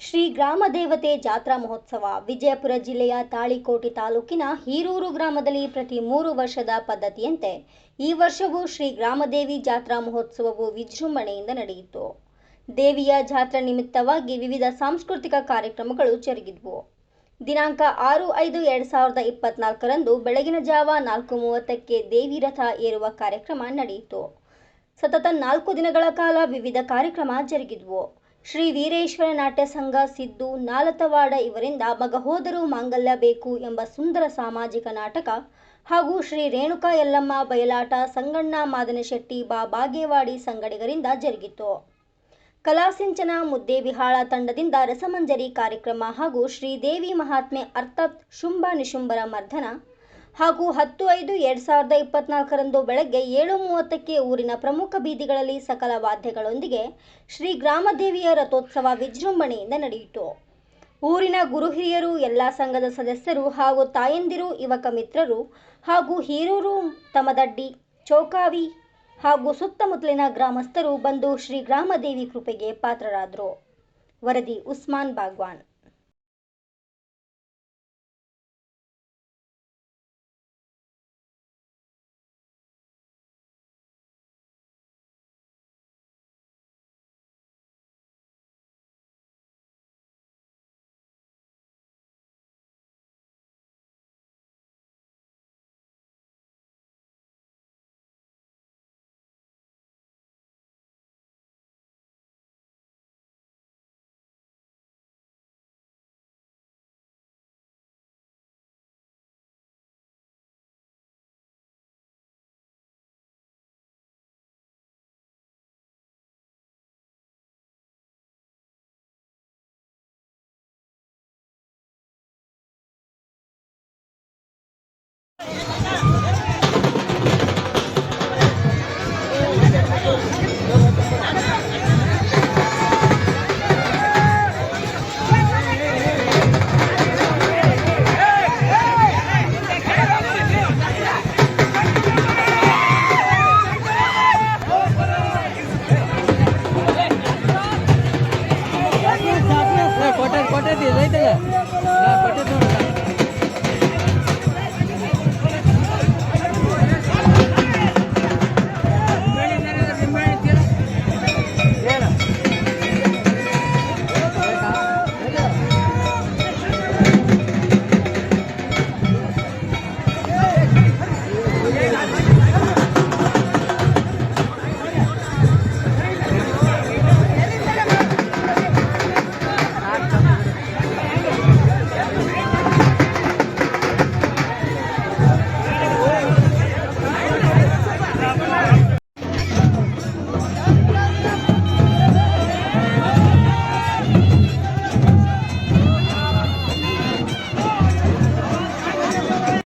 ಶ್ರೀ ಗ್ರಾಮ ದೇವತೆ ಜಾತ್ರಾ ಮಹೋತ್ಸವ ವಿಜಯಪುರ ಜಿಲ್ಲೆಯ ತಾಳಿಕೋಟೆ ತಾಲೂಕಿನ ಹೀರೂರು ಗ್ರಾಮದಲ್ಲಿ ಪ್ರತಿ 3 ವರ್ಷದ ಪದ್ಧತಿಯಂತೆ ಈ ವರ್ಷವೂ ಶ್ರೀ ಗ್ರಾಮದೇವಿ ಜಾತ್ರಾ ಮಹೋತ್ಸವವು ವಿಜೃಂಭಣೆಯಿಂದ ನಡೆಯಿತು. ದೇವಿಯ ಜಾತ್ರಾ ನಿಮಿತ್ತವಾಗಿ ವಿವಿಧ ಸಾಂಸ್ಕೃತಿಕ ಕಾರ್ಯಕ್ರಮಗಳು ಜರುಗಿದವು. ದಿನಾಂಕ 6/5/2024ರಂದು ಬೆಳಗಿನ ಜಾವ 4:30ಕ್ಕೆ ದೇವಿ ರಥ ಏರುವ ಕಾರ್ಯಕ್ರಮ ನಡೆಯಿತು. ಸತತ 4 ದಿನಗಳ ಕಾಲ ವಿವಿಧ ಕಾರ್ಯಕ್ರಮ ಜರುಗಿದವು. ಶ್ರೀ ವೀರೇಶ್ವರ ನಾಟ್ಯ ಸಂಘ ಸಿದ್ದು ನಾಲತವಾಡ ಇವರಿಂದ ಮಗ ಹೋದರೂ ಮಾಂಗಲ್ಯ ಬೇಕು ಎಂಬ ಸುಂದರ ಸಾಮಾಜಿಕ ನಾಟಕ ಹಾಗೂ ಶ್ರೀ ರೇಣುಕಾ ಯಲ್ಲಮ್ಮ ಬಯಲಾಟ ಸಂಗಣ್ಣ ಮಾದನಶೆಟ್ಟಿ ಬಾಗೇವಾಡಿ ಸಂಗಡಿಗರಿಂದ ಜರುಗಿತು. ಕಲಾಸಿಂಚನ ಮುದ್ದೇಬಿಹಾಳ ತಂಡದಿಂದ ರಸಮಂಜರಿ ಕಾರ್ಯಕ್ರಮ ಹಾಗೂ ಶ್ರೀದೇವಿ ಮಹಾತ್ಮೆ ಅರ್ಥಾತ್ ಶುಂಭ ನಿಶುಂಭರ ಮರ್ದನ ಹಾಗೂ 10/5/2024ರಂದು ಬೆಳಗ್ಗೆ 7:30ಕ್ಕೆ ಊರಿನ ಪ್ರಮುಖ ಬೀದಿಗಳಲ್ಲಿ ಸಕಲ ವಾದ್ಯಗಳೊಂದಿಗೆ ಶ್ರೀ ಗ್ರಾಮದೇವಿಯ ರಥೋತ್ಸವ ವಿಜೃಂಭಣೆಯಿಂದ ನಡೆಯಿತು. ಊರಿನ ಗುರು ಹಿರಿಯರು, ಎಲ್ಲ ಸಂಘದ ಸದಸ್ಯರು ಹಾಗೂ ತಾಯಂದಿರು, ಯುವಕ ಮಿತ್ರರು ಹಾಗೂ ಹೀರೂರು, ತಮದಡ್ಡಿ, ಚೌಕಾವಿ ಹಾಗೂ ಸುತ್ತಮುತ್ತಲಿನ ಗ್ರಾಮಸ್ಥರು ಬಂದು ಶ್ರೀ ಗ್ರಾಮದೇವಿ ಕೃಪೆಗೆ ಪಾತ್ರರಾದರು. ವರದಿ ಉಸ್ಮಾನ್ ಬಾಗ್ವಾನ್.